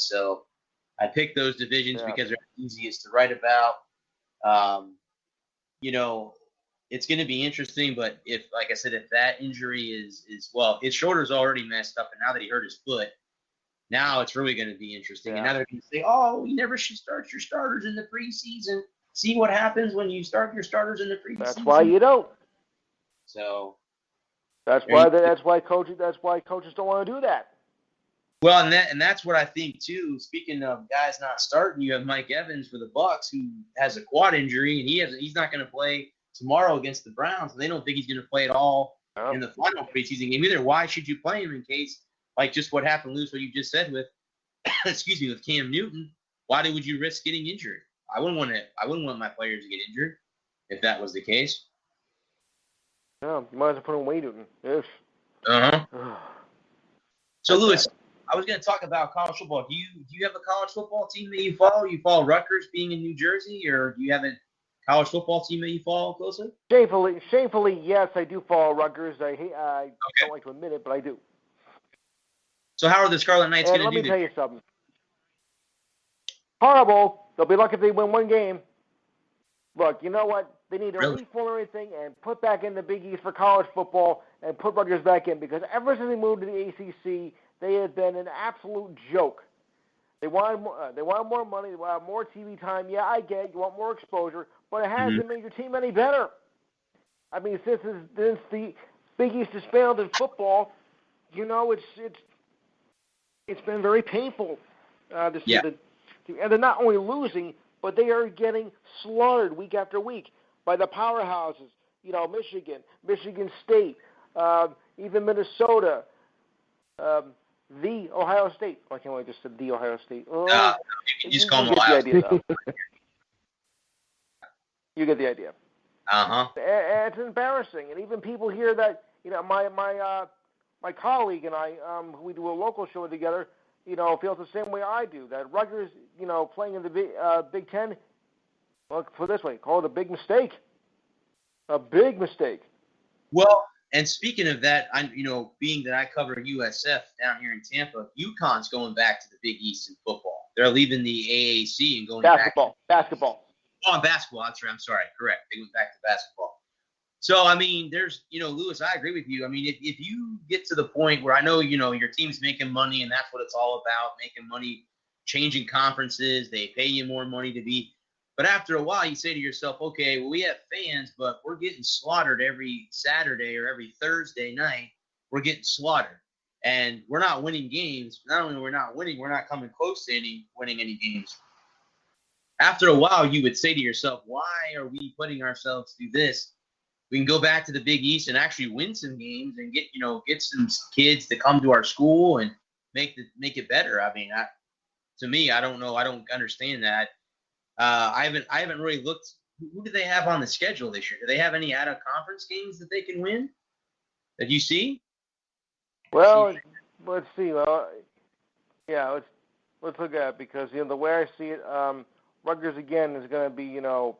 So I picked those divisions because they're the easiest to write about. It's going to be interesting, but if that injury is his shoulder's already messed up, and now that he hurt his foot, now it's really going to be interesting. And now they're going to say, oh, you never should start your starters in the preseason. See what happens when you start your starters in the preseason. That's why you don't. So that's why coaches don't want to do that. Well, and that's what I think too. Speaking of guys not starting, you have Mike Evans for the Bucs, who has a quad injury, and he's not going to play tomorrow against the Browns. And they don't think he's going to play at all in the final preseason game either. Why should you play him in case, like just what happened, Lewis, what you just said with, with Cam Newton? Why would you risk getting injured? I wouldn't want my players to get injured if that was the case. No, you might as well put in Wayne Newton. Yes. So, Lewis, I was going to talk about college football. Do you have a college football team that you follow? You follow Rutgers being in New Jersey, or do you have a college football team that you follow closely? Shamefully, yes, I do follow Rutgers. I don't like to admit it, but I do. So how are the Scarlet Knights going to do this? Let me tell you something. Horrible. They'll be lucky if they win one game. Look, you know what? They need to reform everything and put back in the Big East for college football and put Rutgers back in, because ever since they moved to the ACC, they have been an absolute joke. They wanted more money. They wanted more TV time. Yeah, I get it. You want more exposure, but it hasn't made your team any better. I mean, since the Big East has failed in football, it's been very painful to see and they're not only losing, but they are getting slaughtered week after week by the powerhouses. Michigan State, even Minnesota, the Ohio State. Oh, I can't believe I just said the Ohio State. You just call them Ohio State. You get the idea. And it's embarrassing, and even people here that my colleague and I, we do a local show together, feels the same way I do. That Rutgers, playing in the Big Ten, well, put it this way, call it a big mistake. A big mistake. Well, and speaking of that, being that I cover USF down here in Tampa, UConn's going back to the Big East in football. They're leaving the AAC and going basketball. Basketball. Oh, basketball. That's right. I'm sorry. Correct. They went back to basketball. So, I mean, there's, Lewis, I agree with you. I mean, if you get to the point where I know, your team's making money and that's what it's all about, making money, changing conferences, they pay you more money to be. But after a while, you say to yourself, okay, well, we have fans, but we're getting slaughtered every Saturday or every Thursday night. We're getting slaughtered. And we're not winning games. Not only we're not winning, we're not coming close to winning any games. After a while, you would say to yourself, why are we putting ourselves through this? We can go back to the Big East and actually win some games and get some kids to come to our school and make it better. I mean, to me, I don't know. I don't understand that. I haven't really looked. Who do they have on the schedule this year? Do they have any out of conference games that they can win? That you see? Well, let's see. Well, yeah, let's look at it, because the way I see it, Rutgers again is going to be shall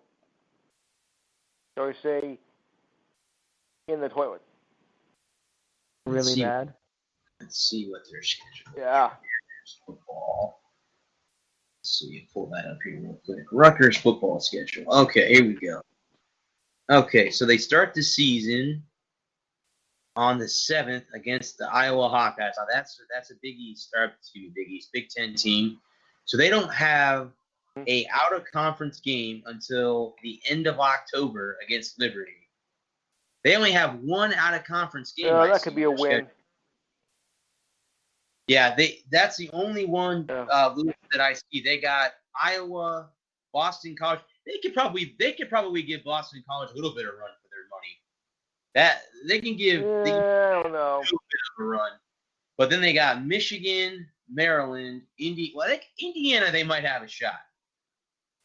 we say, in the toilet. Really bad? Let's see what their schedule is. Yeah. Football. Let's see, pull that up here real quick. Rutgers football schedule. Okay, here we go. Okay, so they start the season on the 7th against the Iowa Hawkeyes. Now that's a Big East, Big Ten team. So they don't have a out-of-conference game until the end of October against Liberty. They only have one out-of-conference game. That could be a win. Yeah, that's the only one that I see. They got Iowa, Boston College. They could probably give Boston College a little bit of a run for their money. That they can give I don't know. a little bit of a run. But then they got Michigan, Maryland, Indiana. They might have a shot.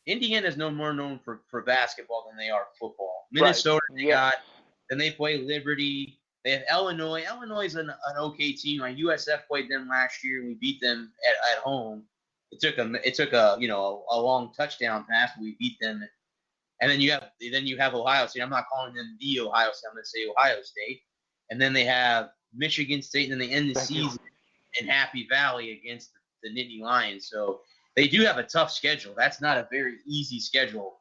Indiana's no more known for basketball than they are football. Minnesota, right. Then they play Liberty. They have Illinois. Illinois is an okay team. Like USF played them last year, and we beat them at home. It took a long touchdown pass, but we beat them. And then you have Ohio State. I'm not calling them the Ohio State. I'm going to say Ohio State. And then they have Michigan State, and then they end the season in Happy Valley against the Nittany Lions. So they do have a tough schedule. That's not a very easy schedule.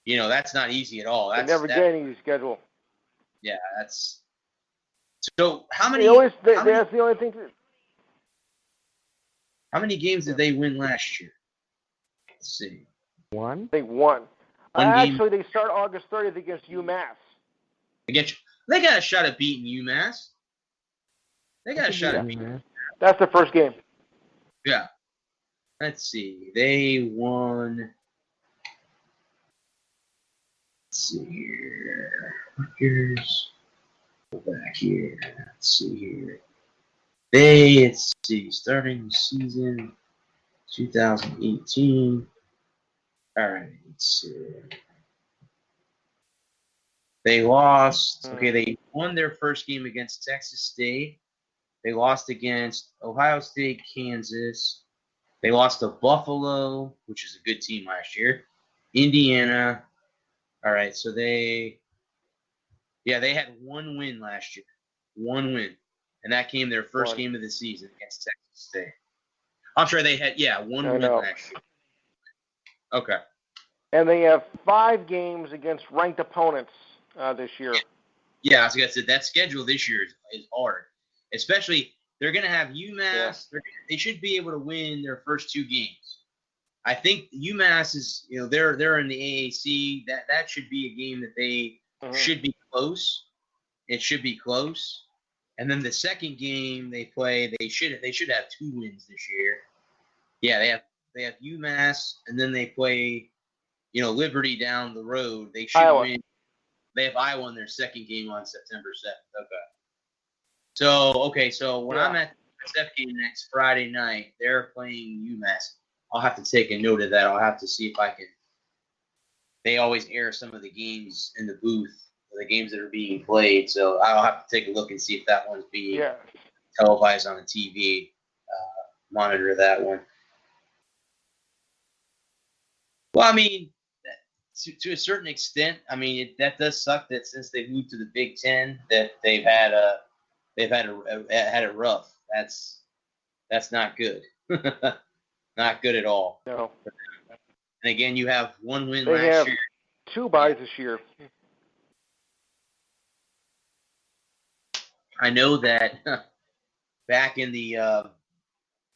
That's not easy at all. They never get an easy schedule. Yeah, that's. So how many? That's the only thing. How many games did they win last year? Let's see. One? I think one. Actually, they start August 30th against UMass. They got a shot at beating UMass. They got a shot at beating UMass. That's the first game. Yeah. Let's see. They won. Let's see here. Rutgers. Go back here. Let's see here. Let's see. Starting the season 2018. All right. Let's see. They lost. Okay, they won their first game against Texas State. They lost against Ohio State, Kansas. They lost to Buffalo, which is a good team last year. Indiana. All right, so they had one win last year. One win. And that came their first game of the season against Texas State. I'm sure they had, one win last year. Okay. And they have 5 games against ranked opponents this year. Yeah, I was going to say, that schedule this year is hard. Especially, they're going to have UMass. Yeah. They should be able to win their first 2 games. I think UMass is, they're in the AAC. That should be a game that they should be close. It should be close. And then the second game they play, they should have 2 wins this year. Yeah, they have UMass, and then they play, Liberty down the road. They should win. They have Iowa in their second game on September 7th. Okay. So when I'm at the USF game next Friday night, they're playing UMass. I'll have to take a note of that. I'll have to see if I can. They always air some of the games in the booth, the games that are being played. So I'll have to take a look and see if that one's being televised on the TV. Monitor that one. Well, I mean, to a certain extent, I mean that does suck that since they moved to the Big Ten that they've had it rough. That's not good. Not good at all. No. And again, you have one win last year. They have 2 byes this year. I know that back in the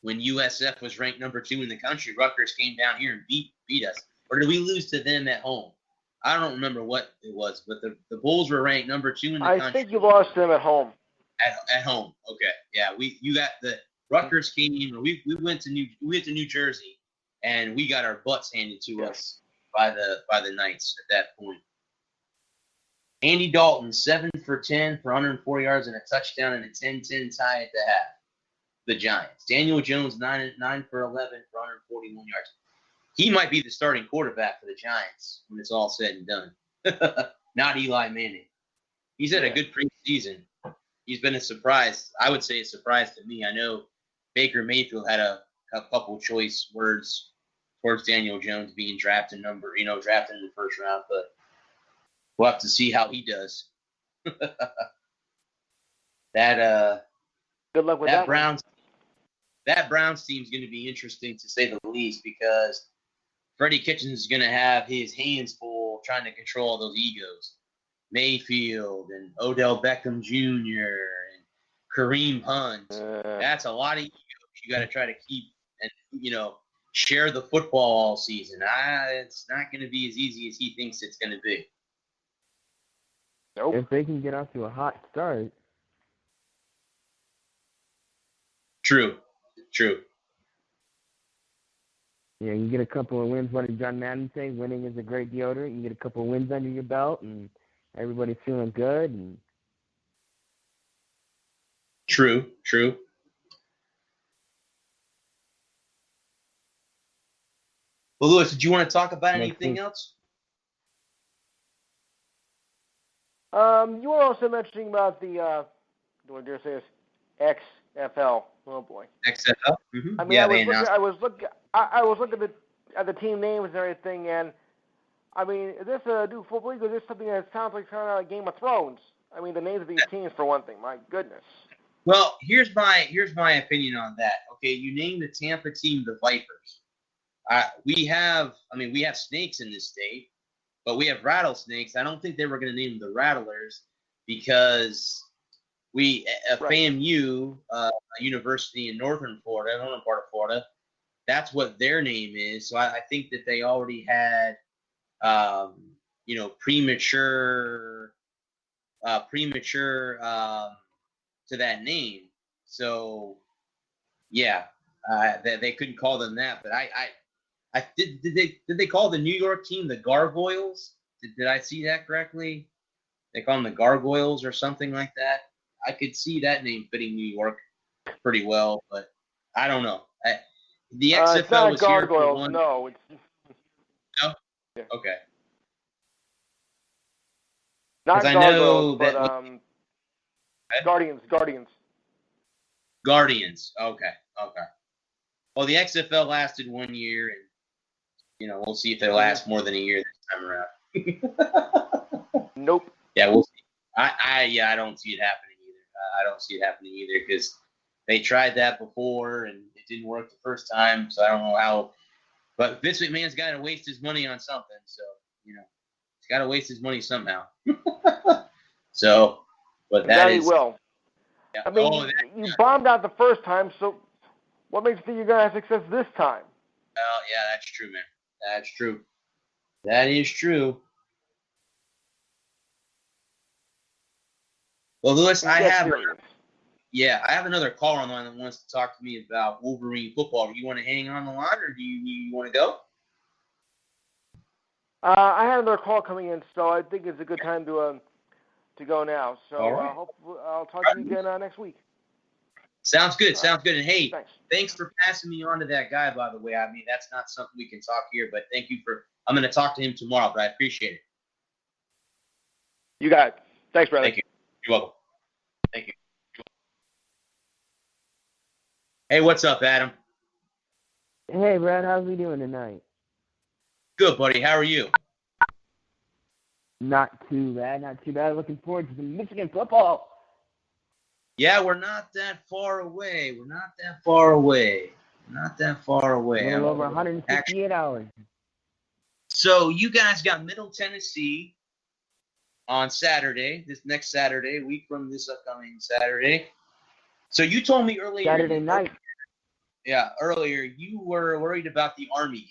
when USF was ranked number 2 in the country, Rutgers came down here and beat us. Or did we lose to them at home? I don't remember what it was, but the Bulls were ranked number 2 in the country. I think you lost them at home. At home, okay, yeah. You got the Rutgers came. We went to New Jersey, and we got our butts handed to us by the Knights at that point. Andy Dalton 7 for 10 for 104 yards and a touchdown and a 10-10 tie at the half. The Giants. Daniel Jones 9 for 11 for 141 yards. He might be the starting quarterback for the Giants when it's all said and done. Not Eli Manning. He's had a good preseason. He's been a surprise. I would say a surprise to me. I know Baker Mayfield had a couple choice words towards Daniel Jones being drafted in the first round, but we'll have to see how he does. Good luck with that. That Browns team is going to be interesting to say the least because Freddie Kitchens is going to have his hands full trying to control those egos. Mayfield and Odell Beckham Jr. and Kareem Hunt. That's a lot of egos you got to try to keep and, share the football all season. It's not going to be as easy as he thinks it's going to be. Nope. If they can get off to a hot start. True. Yeah, you get a couple of wins. What did John Madden say? Winning is a great deodorant. You get a couple of wins under your belt, and everybody's feeling good. And True. Well, Lewis, did you want to talk about anything else? You were also mentioning about the what did I say? XFL. Oh boy. XFL. Mm-hmm. I mean, I was looking at the team names and everything, and I mean, is this a new football league or is this something that sounds like kind of like Game of Thrones? I mean, the names of these teams for one thing. My goodness. Well, here's my opinion on that. Okay, you name the Tampa team the Vipers. We have snakes in this state, but we have rattlesnakes. I don't think they were going to name them the Rattlers because FAMU, a university in northern Florida, northern part of Florida, that's what their name is. So I think that they already had, premature to that name. So yeah, they couldn't call them that. But did they call the New York team the Gargoyles? Did I see that correctly? They call them the Gargoyles or something like that. I could see that name fitting New York pretty well, but I don't know. The XFL it's not was Gargoyles, here for one. No, it's no. Yeah. Okay. Not I know Gargoyles, but Guardians. Guardians. Okay. Well, the XFL lasted 1 year, and we'll see if they last more than a year this time around. Nope. Yeah, we'll see. I don't see it happening either. I don't see it happening either because they tried that before and it didn't work the first time. So I don't know how. But Vince McMahon's got to waste his money on something. So he's got to waste his money somehow. So, but that he is. will. Yeah. I mean, you bombed out the first time, so what makes you think you're going to have success this time? Well, yeah, that's true, man. That's true. That is true. Well, Lewis, I have another caller on the line that wants to talk to me about Wolverine football. Do you want to hang on the line, or do you want to go? I had another call coming in, so I think it's a good time to go now. So hopefully I'll talk to you again next week. Sounds good. Sounds good. And hey, thanks for passing me on to that guy, by the way. I mean, that's not something we can talk here, but thank you I'm going to talk to him tomorrow, but I appreciate it. You got it. Thanks, brother. Thank you. You're welcome. Thank you. Hey, what's up, Adam? Hey, Brad, how's we doing tonight? Good, buddy. How are you? Not too bad. Looking forward to some Michigan football. Yeah, we're not that far away. A little over 158 hours. So you guys got Middle Tennessee on Saturday, this next Saturday, a week from this upcoming Saturday. So you told me earlier. Saturday night. Yeah, earlier you were worried about the Army game,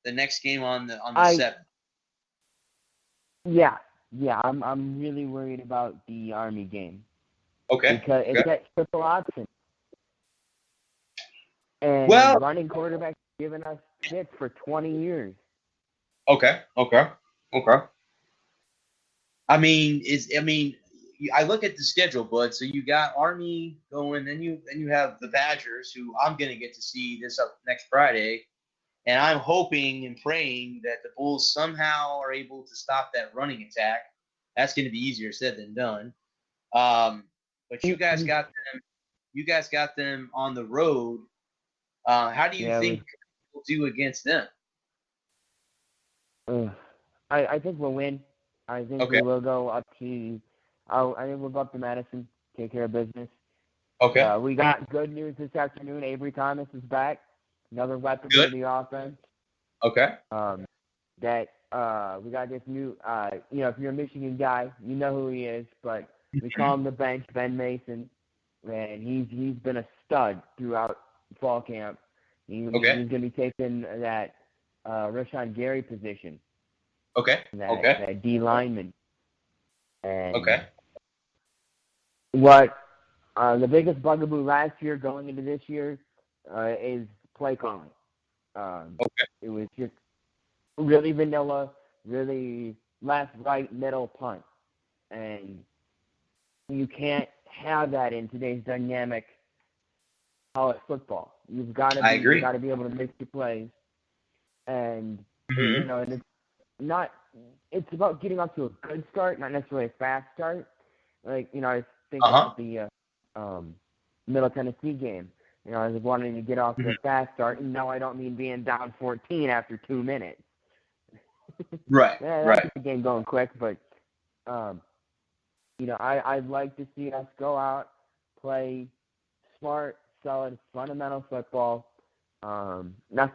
the next game on the 7th. Yeah, I'm really worried about the Army game. Okay. Because it's that triple option. And running quarterback giving us fits for 20 years. Okay. I look at the schedule, bud. So you got Army going, then you have the Badgers, who I'm gonna get to see this up next Friday, and I'm hoping and praying that the Bulls somehow are able to stop that running attack. That's gonna be easier said than done. But you guys got them. You guys got them on the road. How do you think we'll do against them? I think we'll win. I think we will go up to. I think we'll go up to Madison, take care of business. Okay. We got good news this afternoon. Avery Thomas is back. Another weapon for the offense. Okay. That we got this new. If you're a Michigan guy, you know who he is. But we call him the bench, Ben Mason, and he's been a stud throughout fall camp. He's going to be taking that Rashawn Gary position. Okay. That D lineman. And what the biggest bugaboo last year going into this year is play calling. It was just really vanilla, really left, right, middle punt. And you can't have that in today's dynamic college football. You've got to be able to make your plays. And and it's about getting off to a good start, not necessarily a fast start. Like, I think about the Middle Tennessee game. I was wanting to get off to a fast start, and no, I don't mean being down 14 after 2 minutes. Right. That's the game going quick, but I'd like to see us go out, play smart, solid, fundamental football. Nothing